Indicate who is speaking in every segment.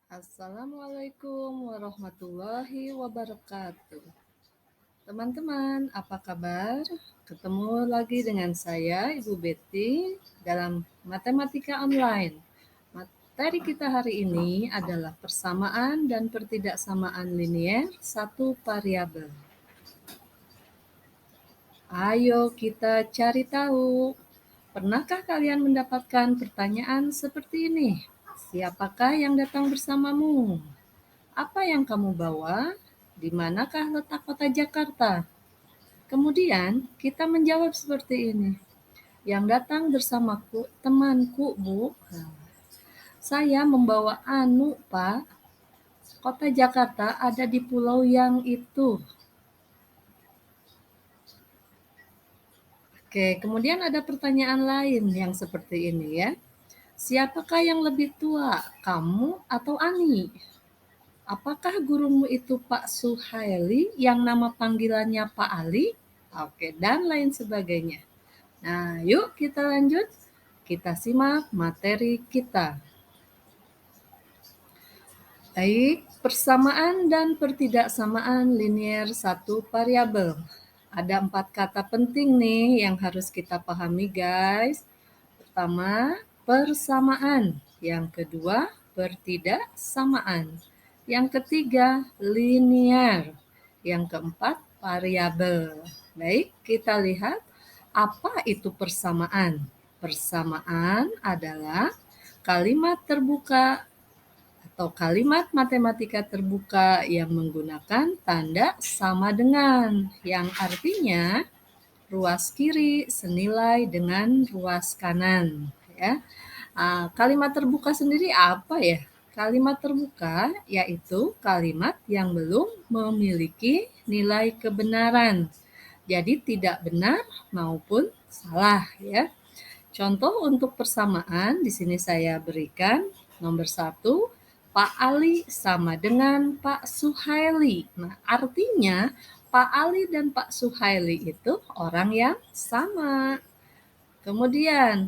Speaker 1: Assalamualaikum warahmatullahi wabarakatuh. Teman-teman, apa kabar? Ketemu lagi dengan saya, Ibu Betty, dalam Matematika Online. Materi kita hari ini adalah persamaan dan pertidaksamaan linier satu variabel. Ayo kita cari tahu. Pernahkah kalian mendapatkan pertanyaan seperti ini? Siapakah yang datang bersamamu? Apa yang kamu bawa? Di manakah letak kota Jakarta? Kemudian kita menjawab seperti ini. Yang datang bersamaku temanku, Bu. Saya membawa anu, Pak. Kota Jakarta ada di pulau yang itu. Oke, kemudian ada pertanyaan lain yang seperti ini ya. Siapakah yang lebih tua, kamu atau Ani? Apakah gurumu itu Pak Suhaili yang nama panggilannya Pak Ali? Oke, dan lain sebagainya. Nah, yuk kita lanjut. Kita simak materi kita. Baik, persamaan dan pertidaksamaan linier satu variabel. Ada 4 kata penting nih yang harus kita pahami, guys. Pertama, persamaan. Yang kedua, pertidaksamaan. Yang ketiga, linear. Yang keempat, variabel. Baik, kita lihat apa itu persamaan. Persamaan adalah kalimat terbuka atau kalimat matematika terbuka yang menggunakan tanda sama dengan, yang artinya ruas kiri senilai dengan ruas kanan. Ya. Kalimat terbuka sendiri apa ya? Kalimat terbuka yaitu kalimat yang belum memiliki nilai kebenaran. Jadi tidak benar maupun salah ya. Contoh untuk persamaan di sini saya berikan nomor 1, Pak Ali sama dengan Pak Suhaili. Nah, artinya Pak Ali dan Pak Suhaili itu orang yang sama. Kemudian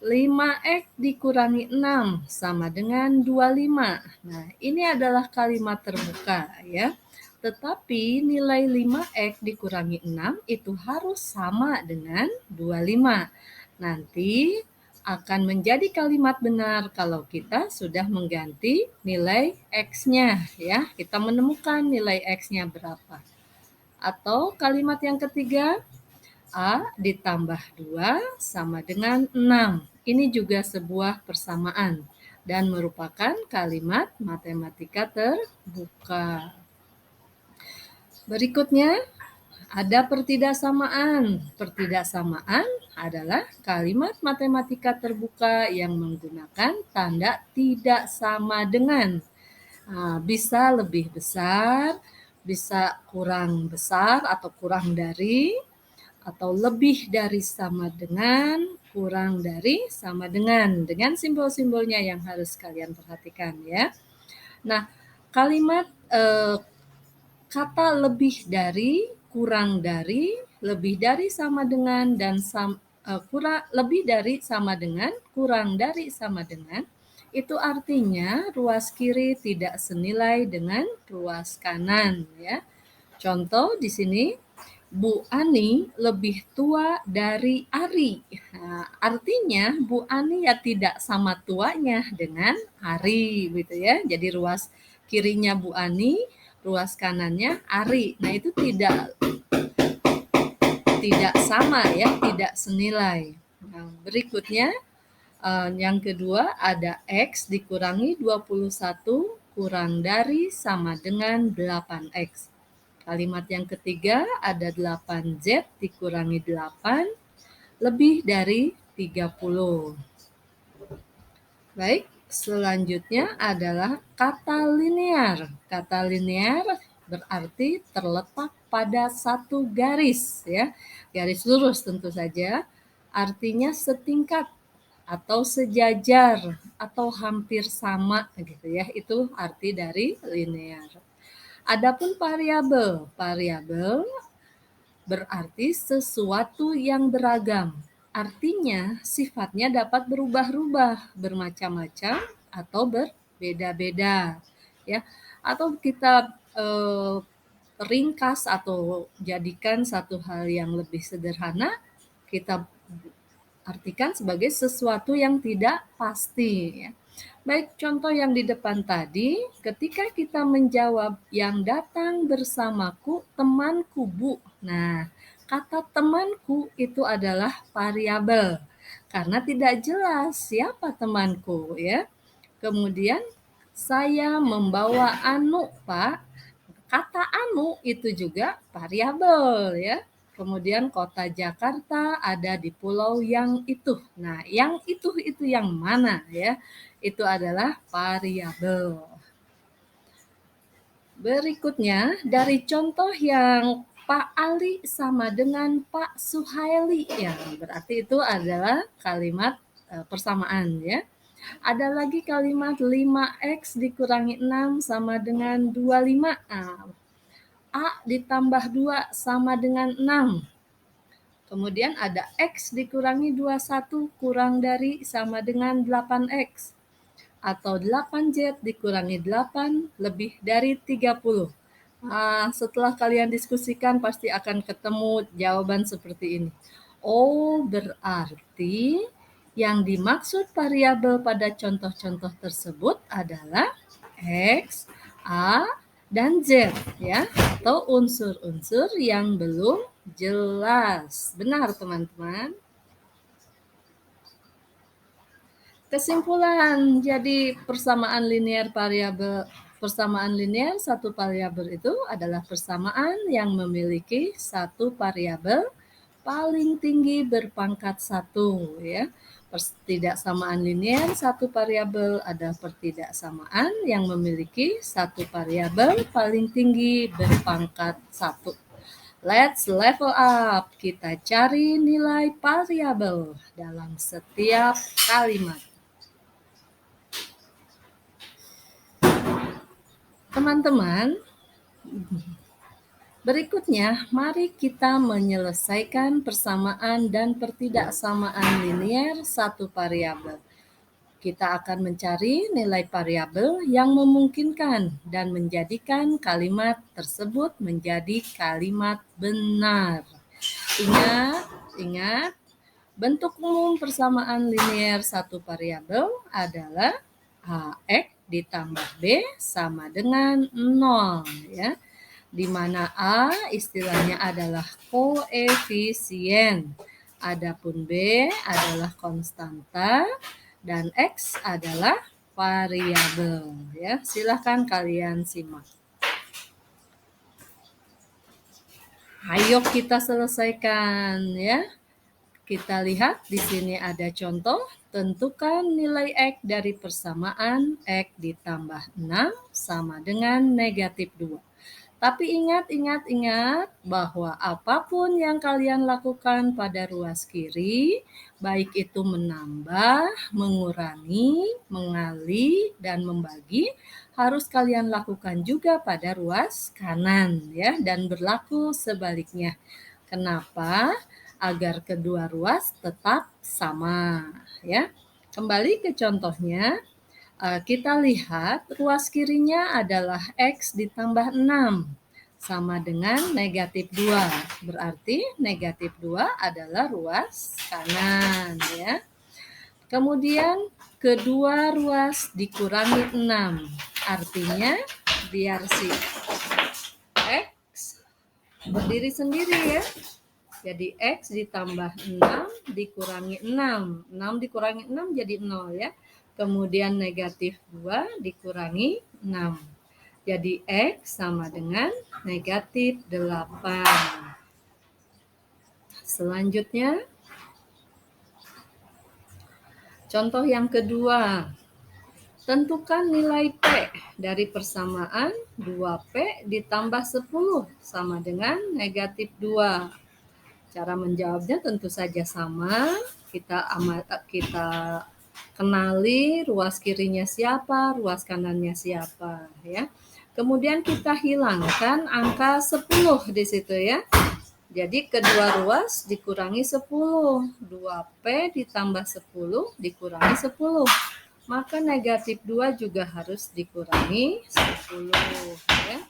Speaker 1: 5x dikurangi 6 sama dengan 25. Nah, ini adalah kalimat terbuka ya. Tetapi nilai 5x dikurangi 6 itu harus sama dengan 25. Nanti akan menjadi kalimat benar kalau kita sudah mengganti nilai x-nya ya. Kita menemukan nilai x-nya berapa. Atau kalimat yang ketiga, A ditambah 2 sama dengan 6. Ini juga sebuah persamaan dan merupakan kalimat matematika terbuka. Berikutnya ada pertidaksamaan. Pertidaksamaan adalah kalimat matematika terbuka yang menggunakan tanda tidak sama dengan. Bisa lebih besar, bisa kurang besar atau kurang dari, atau lebih dari sama dengan, kurang dari sama dengan simbol-simbolnya yang harus kalian perhatikan ya. Nah, kalimat kata lebih dari, kurang dari, lebih dari sama dengan, dan lebih dari sama dengan, kurang dari sama dengan, itu artinya ruas kiri tidak senilai dengan ruas kanan ya. Contoh di sini, Bu Ani lebih tua dari Ari. Nah, artinya Bu Ani ya tidak sama tuanya dengan Ari gitu ya. Jadi ruas kirinya Bu Ani, ruas kanannya Ari. Nah, itu tidak sama ya, tidak senilai. Nah, berikutnya yang kedua ada X dikurangi 21 kurang dari sama dengan 8X. Kalimat yang ketiga ada 8Z dikurangi 8 lebih dari 30. Baik, selanjutnya adalah kata linear. Kata linear berarti terletak pada satu garis ya. Garis lurus tentu saja. Artinya setingkat atau sejajar atau hampir sama gitu ya. Itu arti dari linear. Adapun variabel, variabel berarti sesuatu yang beragam. Artinya sifatnya dapat berubah-ubah, bermacam-macam atau beda-beda ya. Atau kita ringkas atau jadikan satu hal yang lebih sederhana, kita artikan sebagai sesuatu yang tidak pasti ya. Baik, contoh yang di depan tadi, ketika kita menjawab yang datang bersamaku temanku Bu. Nah, kata temanku itu adalah variabel karena tidak jelas siapa temanku ya. Kemudian saya membawa anu Pak. Kata anu itu juga variabel ya. Kemudian kota Jakarta ada di pulau yang itu. Nah, yang itu yang mana ya? Itu adalah variabel. Berikutnya, dari contoh yang Pak Ali sama dengan Pak Suhaili ya, berarti itu adalah kalimat persamaan ya. Ada lagi kalimat 5x dikurangi 6 sama dengan 25. Nah, A ditambah 2 sama dengan 6. Kemudian ada X dikurangi 21 kurang dari sama dengan 8X. Atau 8Z dikurangi 8 lebih dari 30. Nah, setelah kalian diskusikan pasti akan ketemu jawaban seperti ini. Oh, berarti yang dimaksud variabel pada contoh-contoh tersebut adalah X, A, dan Z ya, atau unsur-unsur yang belum jelas. Benar teman-teman? Kesimpulan, jadi persamaan linear satu variabel itu adalah persamaan yang memiliki satu variabel paling tinggi berpangkat 1 ya. Pertidaksamaan linear satu variabel adalah pertidaksamaan yang memiliki satu variabel paling tinggi berpangkat 1. Let's level up. Kita cari nilai variabel dalam setiap kalimat. Teman-teman, berikutnya, mari kita menyelesaikan persamaan dan pertidaksamaan linear satu variabel. Kita akan mencari nilai variabel yang memungkinkan dan menjadikan kalimat tersebut menjadi kalimat benar. Ingat, bentuk umum persamaan linear satu variabel adalah AX ditambah B sama dengan 0 ya. Di mana A istilahnya adalah koefisien, adapun B adalah konstanta dan X adalah variabel ya. Silahkan kalian simak. Ayo kita selesaikan ya. Kita lihat di sini ada contoh, tentukan nilai X dari persamaan X ditambah 6 sama dengan negatif 2. Tapi ingat bahwa apapun yang kalian lakukan pada ruas kiri, baik itu menambah, mengurangi, mengali, dan membagi, harus kalian lakukan juga pada ruas kanan ya, dan berlaku sebaliknya. Kenapa? Agar kedua ruas tetap sama ya. Kembali ke contohnya. Kita lihat ruas kirinya adalah X ditambah 6 sama dengan negatif 2. Berarti negatif 2 adalah ruas kanan ya. Kemudian kedua ruas dikurangi 6. Artinya biar si X berdiri sendiri ya. Jadi X ditambah 6 dikurangi 6. 6 dikurangi 6 jadi 0 ya. Kemudian negatif 2 dikurangi 6. Jadi X sama dengan negatif 8. Selanjutnya, contoh yang kedua. Tentukan nilai P dari persamaan 2P ditambah 10 sama dengan negatif 2. Cara menjawabnya tentu saja sama. Kita kenali ruas kirinya siapa, ruas kanannya siapa ya. Kemudian kita hilangkan angka 10 di situ ya. Jadi kedua ruas dikurangi 10. 2P ditambah 10 dikurangi 10. maka negatif 2 juga harus dikurangi 10 ya.